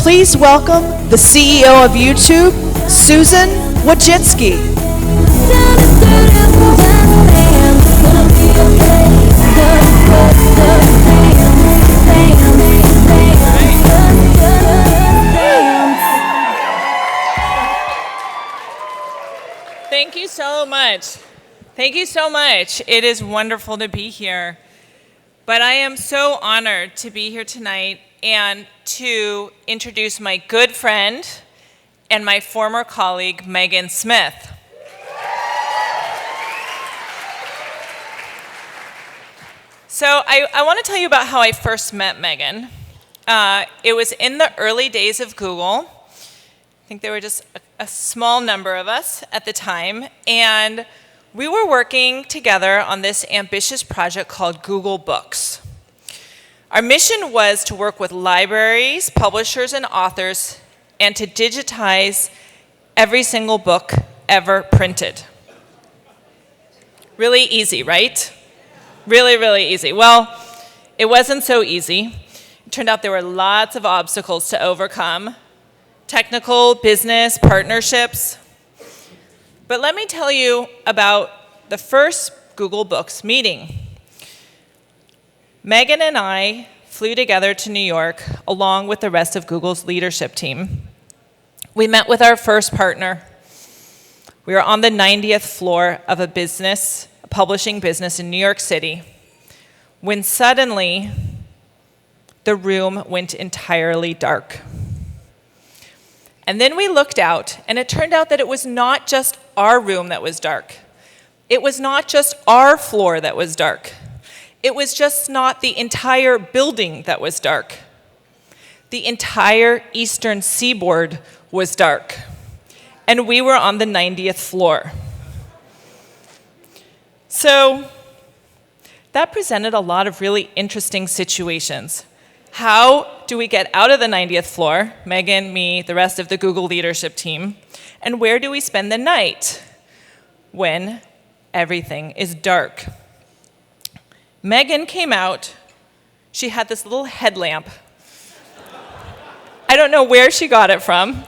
Please welcome the CEO of YouTube, Susan Wojcicki. Thank you so much. Thank you so much. It is wonderful to be here. But I am so honored to be here tonight and to introduce my good friend and my former colleague, Megan Smith. So I want to tell you about how I first met Megan. It was in the early days of Google. I think there were just a small number of us at the time, and we were working together on this ambitious project called Google Books. Our mission was to work with libraries, publishers, and authors, and to digitize every single book ever printed. Really easy, right? Really, really easy. Well, it wasn't so easy. It turned out there were lots of obstacles to overcome. Technical, business, partnerships. But let me tell you about the first Google Books meeting. Megan and I flew together to New York along with the rest of Google's leadership team. We met with our first partner. We were on the 90th floor of a publishing business in New York City, when suddenly the room went entirely dark. And then we looked out, and it turned out that it was not just our room that was dark. It was not just our floor that was dark. It was just not the entire building that was dark. The entire eastern seaboard was dark. And we were on the 90th floor. So that presented a lot of really interesting situations. How do we get out of the 90th floor, Megan, me, the rest of the Google leadership team, and where do we spend the night when everything is dark? Megan came out. She had this little headlamp. I don't know where she got it from.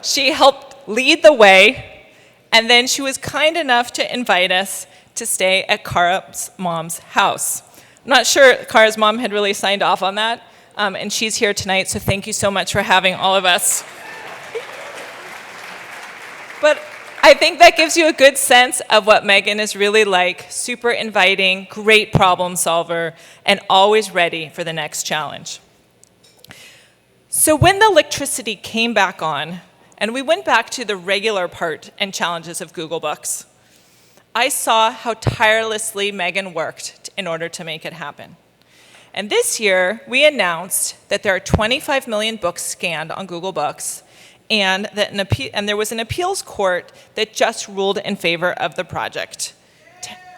She helped lead the way, and then she was kind enough to invite us to stay at Kara's mom's house. I'm not sure Kara's mom had really signed off on that. And she's here tonight, so thank you so much for having all of us. But I think that gives you a good sense of what Megan is really like. Super inviting, great problem solver, and always ready for the next challenge. So when the electricity came back on, and we went back to the regular part and challenges of Google Books, I saw how tirelessly Megan worked in order to make it happen. And this year, we announced that there are 25 million books scanned on Google Books, and there was an appeals court that just ruled in favor of the project,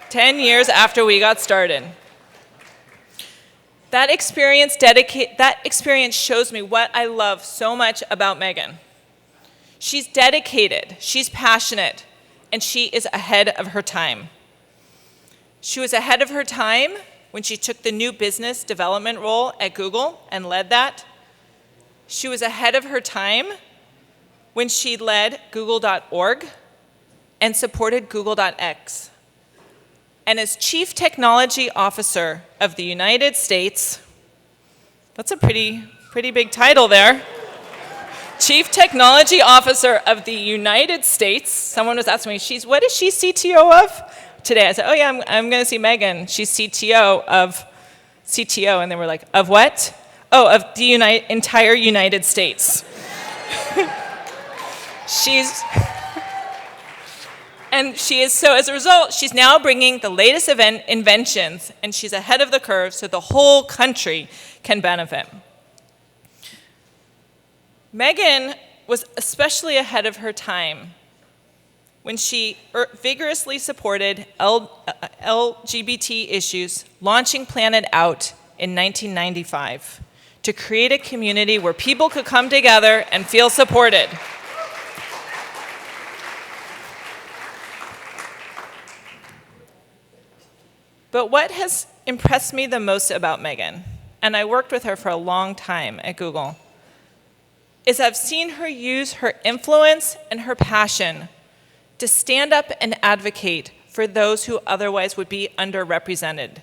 10 years after we got started. That experience shows me what I love so much about Megan. She's dedicated, she's passionate, and she is ahead of her time. She was ahead of her time when she took the new business development role at Google and led that. She was ahead of her time when she led Google.org and supported Google.x. And as Chief Technology Officer of the United States, that's a pretty big title there. Chief Technology Officer of the United States. Someone was asking me, what is she CTO of? Today, I said, oh yeah, I'm going to see Megan. She's CTO, and they were like, of what? Oh, of the entire United States. So as a result, she's now bringing the latest inventions, and she's ahead of the curve so the whole country can benefit. Megan was especially ahead of her time when she vigorously supported LGBT issues, launching Planet Out in 1995 to create a community where people could come together and feel supported. But what has impressed me the most about Megan, and I worked with her for a long time at Google, is I've seen her use her influence and her passion to stand up and advocate for those who otherwise would be underrepresented,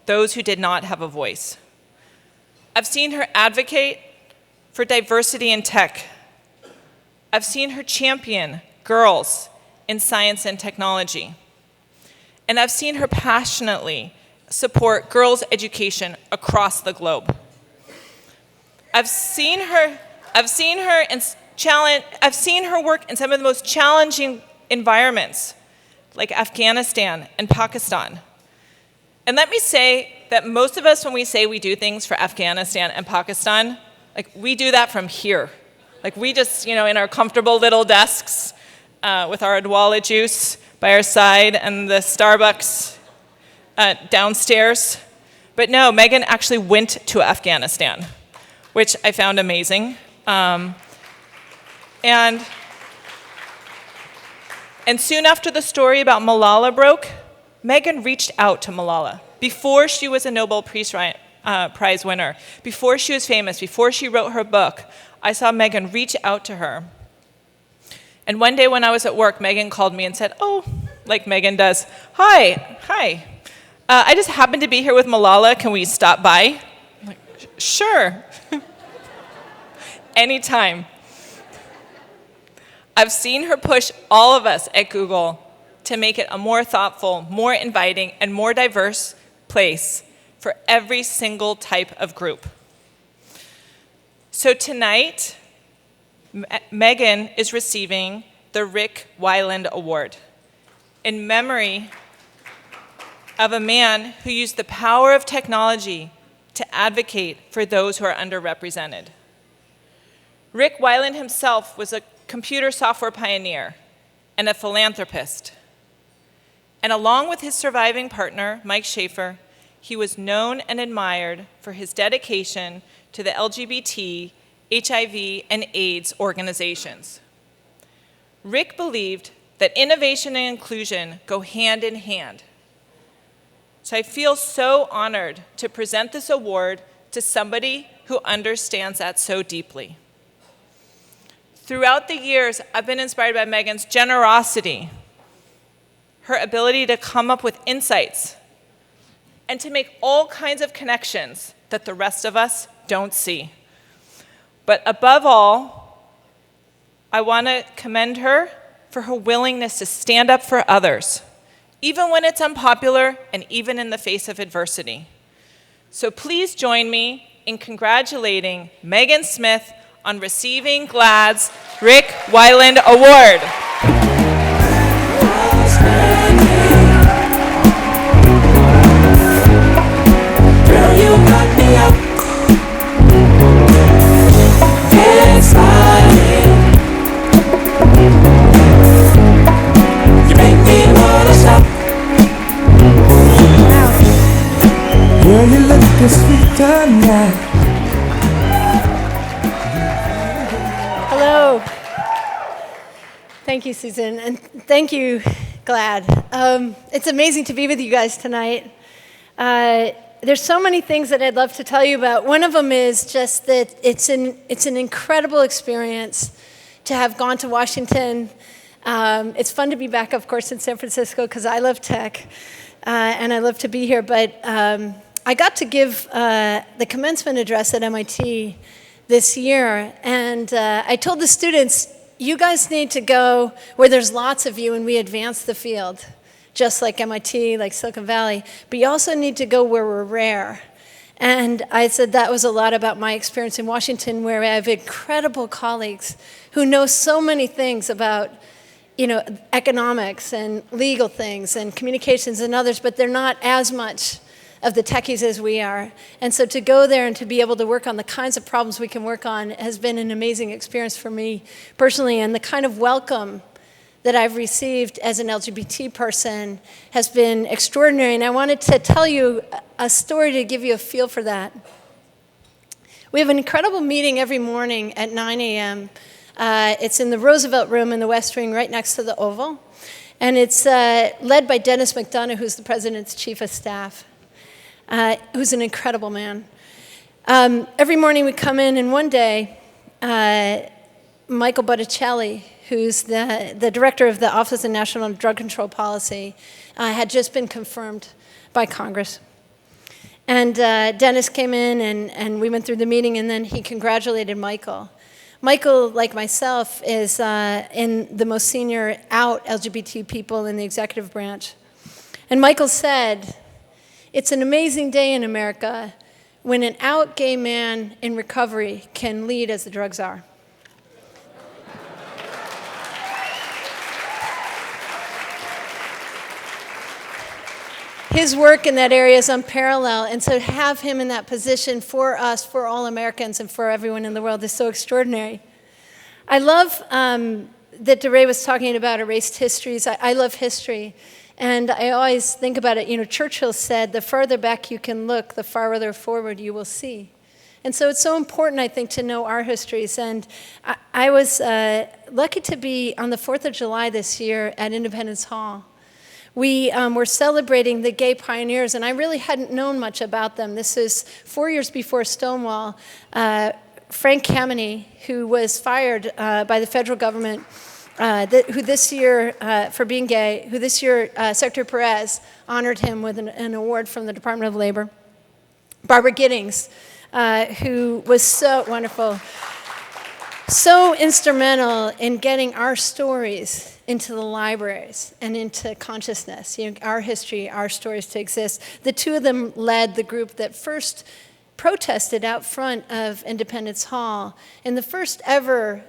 those who did not have a voice. I've seen her advocate for diversity in tech. I've seen her champion girls in science and technology. And I've seen her passionately support girls' education across the globe. I've seen her work in some of the most challenging environments, like Afghanistan and Pakistan. And let me say that most of us, when we say we do things for Afghanistan and Pakistan, like we do that from here. Like we just, in our comfortable little desks with our Adwala juice by our side and the Starbucks downstairs. But no, Megan actually went to Afghanistan, which I found amazing. And soon after the story about Malala broke, Megan reached out to Malala before she was a Nobel Prize winner, before she was famous, before she wrote her book. I saw Megan reach out to her. And one day when I was at work, Megan called me and said, oh, like Megan does, hi. I just happened to be here with Malala. Can we stop by? I'm like, sure. Anytime. I've seen her push all of us at Google to make it a more thoughtful, more inviting, and more diverse place for every single type of group. So tonight, Megan is receiving the Ric Weiland Award in memory of a man who used the power of technology to advocate for those who are underrepresented. Ric Weiland himself was a computer software pioneer and a philanthropist. And along with his surviving partner, Mike Schaefer, he was known and admired for his dedication to the LGBT, HIV, and AIDS organizations. Ric believed that innovation and inclusion go hand in hand. So I feel so honored to present this award to somebody who understands that so deeply. Throughout the years, I've been inspired by Megan's generosity, her ability to come up with insights, and to make all kinds of connections that the rest of us don't see. But above all, I want to commend her for her willingness to stand up for others, even when it's unpopular and even in the face of adversity. So please join me in congratulating Megan Smith on receiving GLAAD's Ric Weiland Award. Girl, you got me up. Excited. You make me wanna stop. Girl, you look sweet tonight. Hello. Thank you, Susan, and thank you, GLAAD. It's amazing to be with you guys tonight. There's so many things that I'd love to tell you about. One of them is just that it's an incredible experience to have gone to Washington. It's fun to be back, of course, in San Francisco because I love tech and I love to be here. But I got to give the commencement address at MIT this year, and I told the students, you guys need to go where there's lots of you and we advance the field, just like MIT, like Silicon Valley, but you also need to go where we're rare. And I said that was a lot about my experience in Washington, where I have incredible colleagues who know so many things about, economics and legal things and communications and others, but they're not as much of the techies as we are. And so to go there and to be able to work on the kinds of problems we can work on has been an amazing experience for me personally, and the kind of welcome that I've received as an LGBT person has been extraordinary. And I wanted to tell you a story to give you a feel for that. We have an incredible meeting every morning at 9 a.m. It's in the Roosevelt Room in the West Wing right next to the Oval. And it's led by Dennis McDonough, who's the president's chief of staff, who's an incredible man. Every morning we come in, and one day Michael Botticelli, who's the director of the Office of National Drug Control Policy, had just been confirmed by Congress. And Dennis came in, and we went through the meeting, and then he congratulated Michael. Michael, like myself, is in the most senior out LGBT people in the executive branch. And Michael said, "It's an amazing day in America when an out gay man in recovery can lead as the drug czar." His work in that area is unparalleled, and so to have him in that position for us, for all Americans, and for everyone in the world is so extraordinary. I love that DeRay was talking about erased histories. I love history, and I always think about it. You know, Churchill said, "The farther back you can look, the farther forward you will see." And so it's so important, I think, to know our histories. And I was lucky to be on the 4th of July this year at Independence Hall. We were celebrating the gay pioneers, and I really hadn't known much about them. This is 4 years before Stonewall. Frank Kameny, who was fired by the federal government, who this year, for being gay, who this year Secretary Perez honored him with an award from the Department of Labor. Barbara Giddings, who was so wonderful, so instrumental in getting our stories into the libraries and into consciousness, you know, our history, our stories to exist. The two of them led the group that first protested out front of Independence Hall in the first ever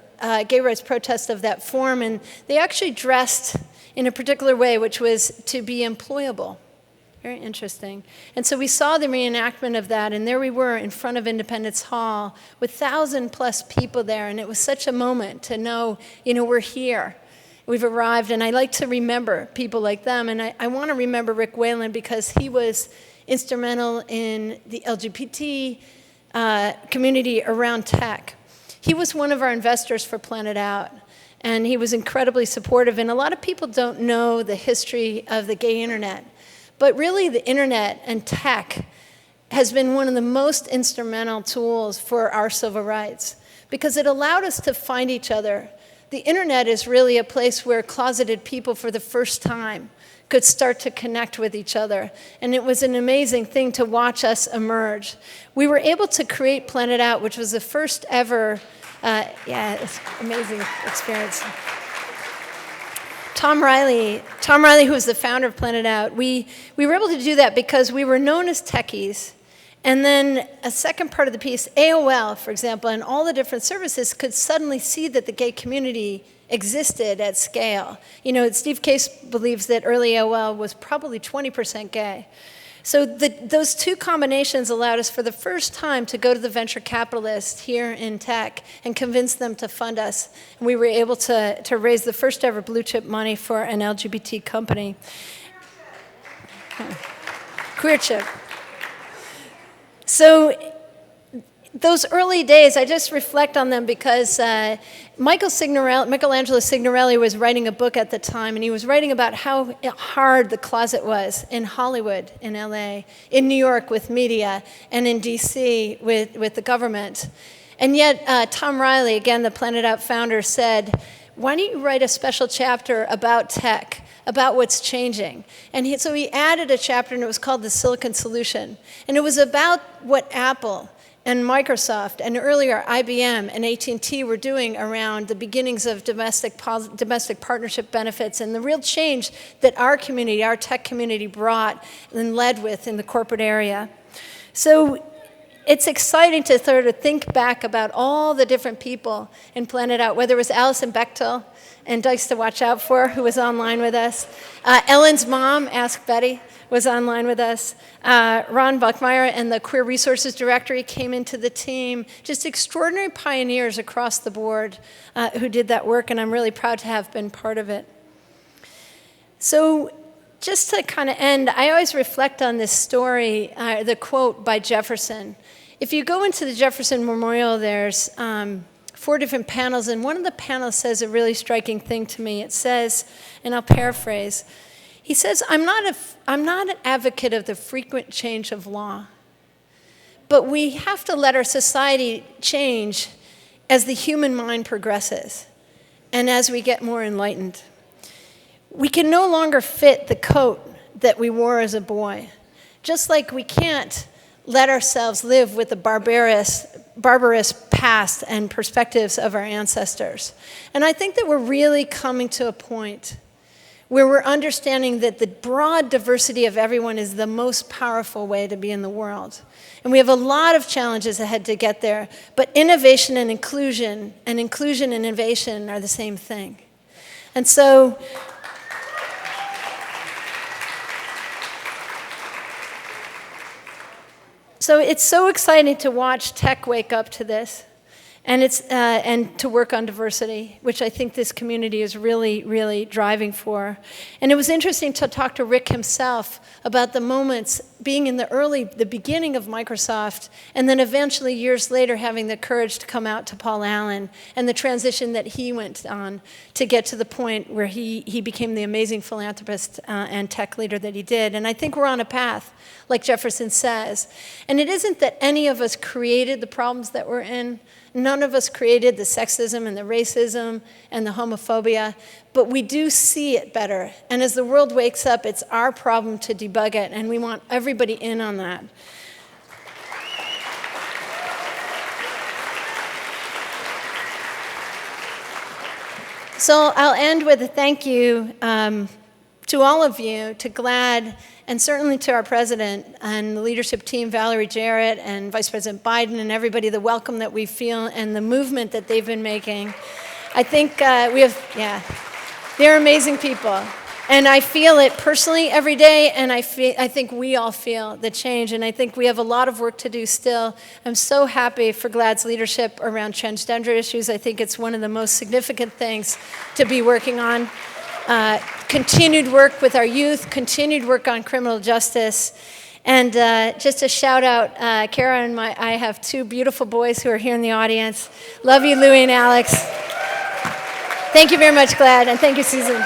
gay rights protest of that form, and they actually dressed in a particular way, which was to be employable. Very interesting. And so we saw the reenactment of that, and there we were in front of Independence Hall with 1,000+ people there, and it was such a moment to know, you know, we're here. We've arrived, and I like to remember people like them, and I want to remember Ric Weiland because he was instrumental in the LGBT community around tech. He was one of our investors for Planet Out, and he was incredibly supportive, and a lot of people don't know the history of the gay internet, but really the internet and tech has been one of the most instrumental tools for our civil rights because it allowed us to find each other. The internet is really a place where closeted people for the first time could start to connect with each other. And it was an amazing thing to watch us emerge. We were able to create Planet Out, which was the first ever, it's an amazing experience. Tom Riley, who was the founder of Planet Out, we were able to do that because we were known as techies. And then a second part of the piece, AOL, for example, and all the different services could suddenly see that the gay community existed at scale. You know, Steve Case believes that early AOL was probably 20% gay. So those two combinations allowed us for the first time to go to the venture capitalists here in tech and convince them to fund us. And we were able to raise the first ever blue chip money for an LGBT company. Queer chip. So those early days, I just reflect on them because Michelangelo Signorelli was writing a book at the time, and he was writing about how hard the closet was in Hollywood, in LA, in New York with media, and in DC with the government. And yet, Tom Riley, again, the Planet Out founder, said, "Why don't you write a special chapter about tech, about what's changing?" And so he added a chapter, and it was called The Silicon Solution. And it was about what Apple and Microsoft and earlier IBM and AT&T were doing around the beginnings of domestic partnership benefits and the real change that our community, our tech community brought and led with in the corporate area. So it's exciting to sort of think back about all the different people in Planet Out, whether it was Alison Bechtel and Dice to Watch Out For, who was online with us. Ellen's mom, Ask Betty, was online with us. Ron Buckmeyer and the Queer Resources Directory came into the team. Just extraordinary pioneers across the board who did that work, and I'm really proud to have been part of it. So just to kind of end, I always reflect on this story, the quote by Jefferson. If you go into the Jefferson Memorial, there's 4 different panels, and one of the panels says a really striking thing to me. It says, and I'll paraphrase, he says, I'm not an advocate of the frequent change of law, but we have to let our society change as the human mind progresses and as we get more enlightened. We can no longer fit the coat that we wore as a boy, just like we can't let ourselves live with the barbarous past and perspectives of our ancestors. And I think that we're really coming to a point where we're understanding that the broad diversity of everyone is the most powerful way to be in the world. And we have a lot of challenges ahead to get there, but innovation and inclusion and innovation are the same thing. And so it's so exciting to watch tech wake up to this, and to work on diversity, which I think this community is really, really driving for. And it was interesting to talk to Ric himself about the moments being in the beginning of Microsoft, and then eventually years later having the courage to come out to Paul Allen and the transition that he went on to get to the point where he became the amazing philanthropist and tech leader that he did. And I think we're on a path, like Jefferson says. And it isn't that any of us created the problems that we're in. None of us created the sexism and the racism and the homophobia, but we do see it better. And as the world wakes up, it's our problem to debug it, and we want everybody in on that. So I'll end with a thank you to all of you, to GLAAD, and certainly to our president and the leadership team, Valerie Jarrett and Vice President Biden, and everybody, the welcome that we feel and the movement that they've been making. I think they're amazing people. And I feel it personally every day, and I think we all feel the change, and I think we have a lot of work to do still. I'm so happy for GLAAD's leadership around transgender issues. I think it's one of the most significant things to be working on. Continued work with our youth, continued work on criminal justice. And just a shout out, Kara and I have two beautiful boys who are here in the audience. Love you, Louie and Alex. Thank you very much, GLAAD, and thank you, Susan.